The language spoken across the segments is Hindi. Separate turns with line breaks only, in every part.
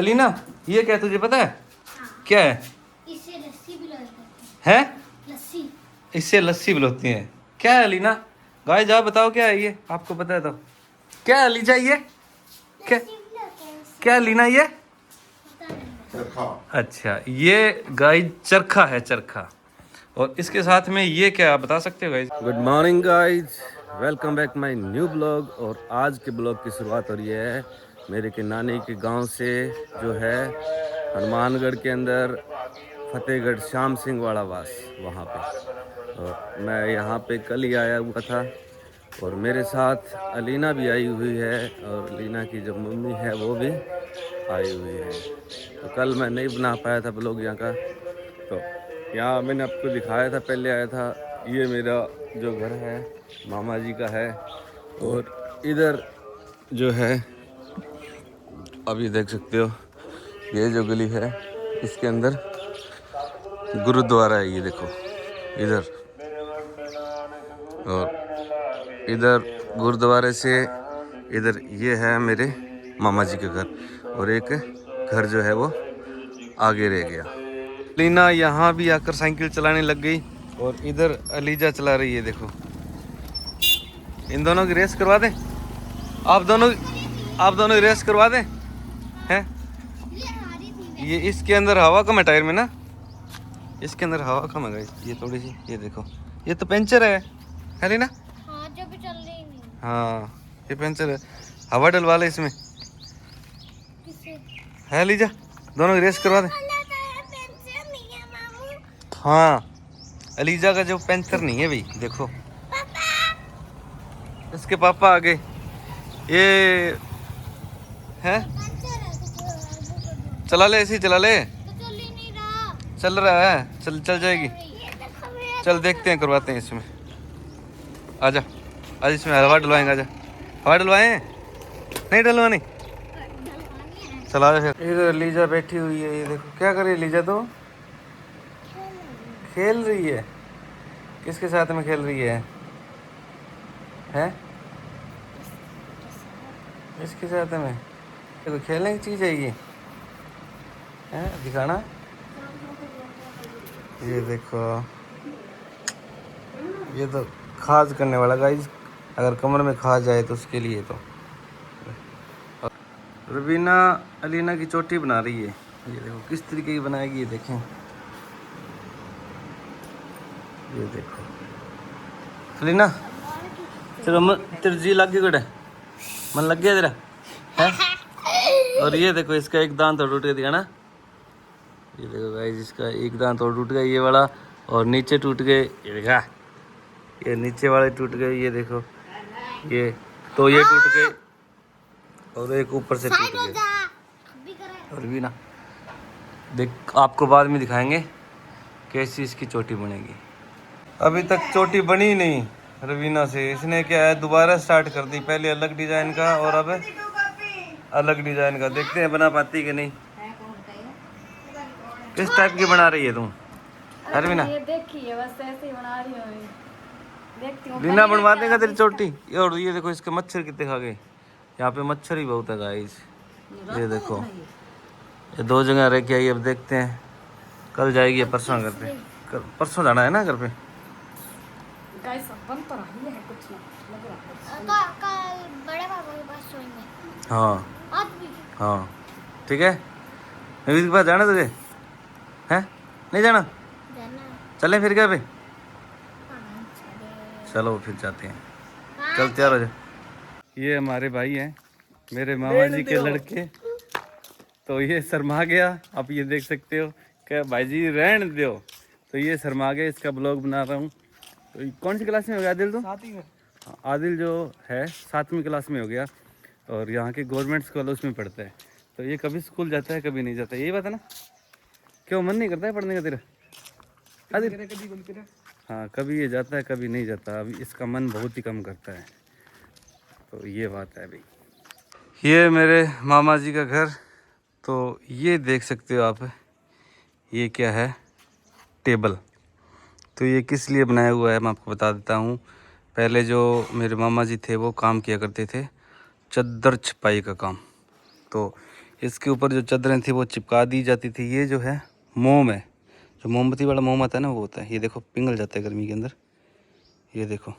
अलीना, ये क्या तुझे पता है?
हाँ।
क्या है?
इससे लस्सी भी लोते
है?
लस्सी।
इससे लस्सी भी होती है। क्या है अलीना? गाइस जाओ बताओ क्या है ये, आपको पता है तो। क्या है अलीजा ये? क्या क्या है अलीना ये?
चरखा।
अच्छा, ये गाइस चरखा है, चरखा। और इसके साथ में ये क्या आप बता सकते हो guys? Good morning guys, welcome back my new blog. और आज के ब्लॉग की शुरुआत हो रही है मेरे के नानी के गांव से, जो है हनुमानगढ़ के अंदर फतेहगढ़ श्याम सिंह वाड़ा वास, वहाँ पे। और मैं यहाँ पे कल ही आया हुआ था और मेरे साथ अलीना भी आई हुई है और अलीना की जो मम्मी है वो भी आई हुई है। तो कल मैं नहीं बना पाया था ब्लॉग यहाँ का, तो यहाँ मैंने आपको दिखाया था, पहले आया था। ये मेरा जो घर है मामा जी का है। और इधर जो है अभी देख सकते हो, ये जो गली है इसके अंदर गुरुद्वारा है, ये देखो इधर। और इधर गुरुद्वारे से इधर ये है मेरे मामा जी के घर। और एक घर जो है वो आगे रह गया। लीना यहाँ भी आकर साइकिल चलाने लग गई और इधर अलीजा चला रही है, देखो। इन दोनों की रेस करवा दें? आप दोनों की रेस करवा दें? हैं? ये इसके अंदर हवा कम है टायर में ना, इसके अंदर हवा कम है गाइस। ये थोड़ी सी, ये देखो, ये तो पंचर है लीना?
हाँ, जब चल रही नहीं।
हाँ, ये पंचर है, हवा डलवा ले इसमें।
किससे?
है लीजा, दोनों की रेस करवा दे। हाँ, अलीजा का जो पंचर नहीं है भाई, देखो इसके पापा आगे ये है। चला ले, ऐसे ही चला ले।
तो चल ही नहीं रहा।
चल रहा है, चल जाएगी। चल देखते हैं, करवाते हैं इसमें। आजा आज इसमें हवा डलवाएंगे, आजा। हवा डलवाएं? नहीं डलवानी? चला जा फिर। इधर लीजा बैठी हुई है, ये देखो क्या कर रही है लीजा, तो खेल रही है। किसके साथ में खेल रही है? हैं? इसके साथ में देखो, खेलने की चीज है ये, है दिखाना। ये देखो, ये तो खाज करने वाला गाइस, अगर कमर में खाज आए तो उसके लिए। तो रवीना अलीना की चोटी बना रही है, ये देखो किस तरीके की बनाएगी, ये देखें। ये देखो अलीना, चलो तेरे जी लग गई, गोटे मन लग गया तेरा है? और ये देखो इसका एक दांत और टूट गया, दिया ना। ये देखो गाइस, इसका एक दांत और टूट गया, ये वाला। और नीचे टूट गए, ये देखा, ये नीचे वाले टूट गए, ये देखो ये, तो ये टूट गए और एक ऊपर से टूट गए। और भी ना देख, आपको बाद में दिखाएंगे कैसी इसकी चोटी बनेगी। अभी तक चोटी बनी नहीं रवीना से, इसने क्या है दोबारा स्टार्ट कर दी, पहले अलग डिजाइन का और अब अलग डिजाइन का। देखते हैं बना पाती कि नहीं। किस टाइप की बना रही है तुम रवीना?
ये देखिए, बस ऐसे ही बना रही हूँ, देखती हूँ।
लीना बनवा देगा तेरी चोटी। और ये देखो इसके मच्छर कितने खा गए, यहाँ पे मच्छर ही बहुत है गाइस। ये देखो, ये 2 जगह रह के आई, अब देखते हैं कल जाएगी या परसों घर पे। परसों जाना है ना घर पे।
गाइस बन तो रही है कुछ ना, लग रहा है।
कल बड़े पापा के पास सोएंगे।
हाँ
आज भी।
हाँ ठीक है। नवीद के पास जाना तुझे है? नहीं जाना? चलें फिर क्या पे? चलो फिर जाते हैं, चल तैयार हो जा। ये हमारे भाई हैं, मेरे मामा जी के लड़के। तो ये शर्मा गया, आप ये देख सकते हो क्या भाई जी, रहने दो। तो ये शर्मा गया, इसका ब्लॉग बना रहा हूँ। तो कौन सी क्लास में हो गया आदिल? तो 7वीं में। आदिल जो है 7वीं क्लास में हो गया और यहाँ के गवर्नमेंट स्कूल उसमें पढ़ता है। तो ये कभी स्कूल जाता है कभी नहीं जाता, यही बात है ना? क्यों मन नहीं करता है पढ़ने का तेरा आदिल? हाँ, कभी ये जाता है कभी नहीं जाता, अभी इसका मन बहुत ही कम करता है। तो ये बात है भाई। ये मेरे मामा जी का घर। तो ये देख सकते हो आप, ये क्या है, टेबल। तो ये किस लिए बनाया हुआ है मैं आपको बता देता हूँ। पहले जो मेरे मामा जी थे वो काम किया करते थे चादर छपाई का काम। तो इसके ऊपर जो चादरें थी वो चिपका दी जाती थी। ये जो है मोम है, जो मोमबत्ती वाला मोम आता है ना, वो होता है। ये देखो पिघल जाता है गर्मी के अंदर, ये देखो।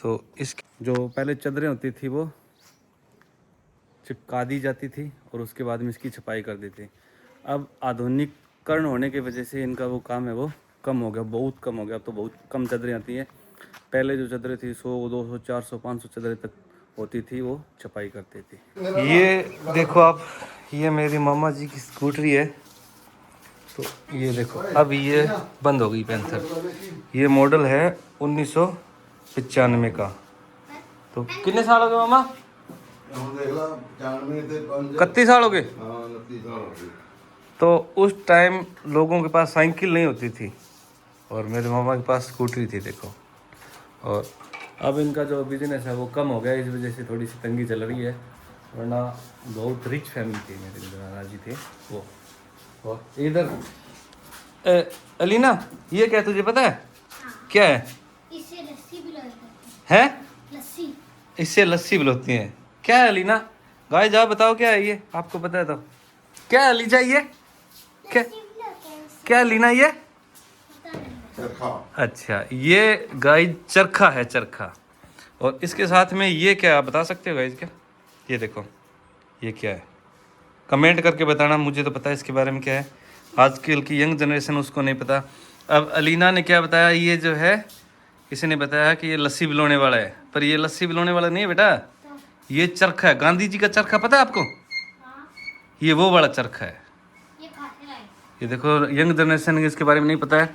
तो इस जो पहले चादरें होती थी वो चिपका दी जाती थी और उसके बाद में इसकी छपाई कर दी थी। अब आधुनिकीकरण होने की वजह से इनका वो काम है वो कम हो गया, बहुत कम हो गया। अब तो बहुत कम चादरें आती हैं। पहले जो चादरें थी 100, 200, 400, 500 चादरें तक होती थी, वो छपाई करती थी। ये देखो आप, ये मेरी मामा जी की स्कूटरी है। तो ये देखो अब ये बंद हो गई पैंथर। ये मॉडल है 1995 का। तो कितने साल हो गए मामा? 31 साल हो गए। तो उस टाइम लोगों के पास साइकिल नहीं होती थी और मेरे मामा के पास स्कूटरी थी, देखो। और अब इनका जो बिजनेस है वो कम हो गया, इस वजह से थोड़ी सी तंगी चल रही है, वरना बहुत रिच फैमिली थी मेरे जो दादाजी थे वो। और इधर अलीना, ये क्या तुझे पता है?
हाँ।
क्या है?
इससे लस्सी भी लगती
है?
लस्सी।
इससे लस्सी भी होती है। क्या है अलीना? गाय जा बताओ क्या है ये, आपको पता है तो। क्या है अलीजा ये? क्या क्या अलीना ये?
चरखा।
अच्छा, ये गाय चरखा है, चरखा। और इसके साथ में ये क्या, आप बता सकते हो गाइस क्या? ये देखो, ये क्या है? कमेंट करके बताना, मुझे तो पता है इसके बारे में क्या है। आजकल की यंग जनरेशन उसको नहीं पता। अब अलीना ने क्या बताया, ये जो है किसी ने बताया कि ये लस्सी बिलोने वाला है, पर ये लस्सी बिलोने वाला नहीं है बेटा, ये चरखा है। गांधी जी का चरखा पता है आपको?
हाँ।
ये वो वाला चरखा है।
ये खाते लाए।
ये देखो, यंग जनरेशन के इसके बारे में नहीं पता है।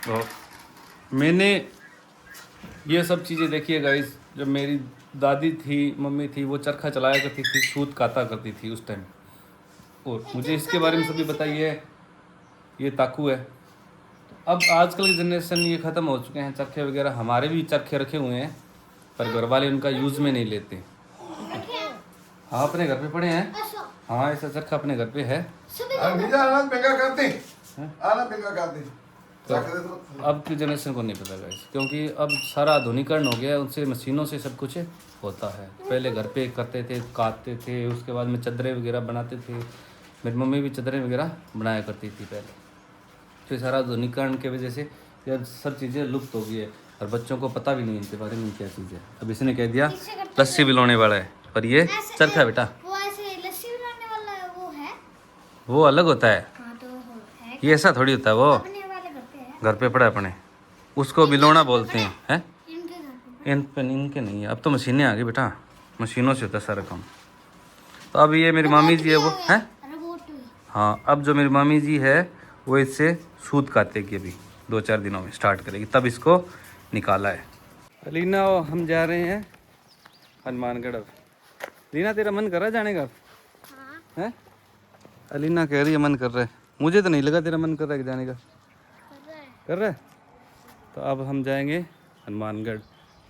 तो मैंने ये सब चीज़ें देखी है गाइस। जब मेरी दादी थी, मम्मी थी, वो चरखा चलाया करती थी, सूत काता करती थी उस टाइम। और मुझे इसके बारे में सभी बताइए। ये ताकू है। अब आजकल की जनरेशन ये ख़त्म हो चुके हैं चरखे वगैरह। हमारे भी चरखे रखे हुए हैं पर घर वाले उनका यूज़ में नहीं लेते। हाँ, अपने घर पे पड़े हैं। हाँ, ऐसा चरखा अपने घर पे है।
आना बेंगा करते आना बेंगा करते।
तो अब की जनरेशन को नहीं पता गाइस, क्योंकि अब सारा आधुनिकीकरण हो गया है, उनसे मशीनों से सब कुछ होता है। पहले घर पे करते थे, काटते थे, उसके बाद में चादरें वगैरह बनाते थे। मेरी मम्मी भी चादरें वगैरह बनाया करती थी पहले। फिर सारा आधुनिकीकरण की वजह से यह सब चीज़ें लुप्त हो गई है और बच्चों को पता भी नहीं इनके बारे में क्या चीज़ है। अब इसने कह दिया लस्सी बिलोने वाला है, पर ये चरखा है बेटा।
वो ऐसे लस्सी बनाने वाला वो है।
वो अलग होता है,
हाँ तो है।
ये ऐसा थोड़ी होता है। वो
अपने वाले घर पे है।
घर पे पड़ा है अपने, उसको बिलोना बोलते हैं। हैं
इनके घर पे।
इनके नहीं है, अब तो मशीनें आ गई बेटा, मशीनों से होता है सारा काम। तो अब ये मेरी मामी जी है वो है।
रोबोट हुई।
हाँ, अब जो मेरी मामी जी है वो इससे सूत काटेगी, अभी 2-4 दिनों में स्टार्ट करेगी, तब इसको निकाला है। अलीना, हम जा रहे हैं हनुमानगढ़। अब लीना, तेरा मन कर रहा है जाने का?
हाँ।
है? अलीना कह रही है मन कर रहा है। मुझे तो नहीं लगा तेरा मन कर रहा है जाने का। कर रहा है? तो अब हम जाएंगे हनुमानगढ़।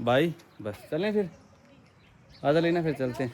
बाई, बस चलें फिर। आजा लीना, फिर चलते हैं।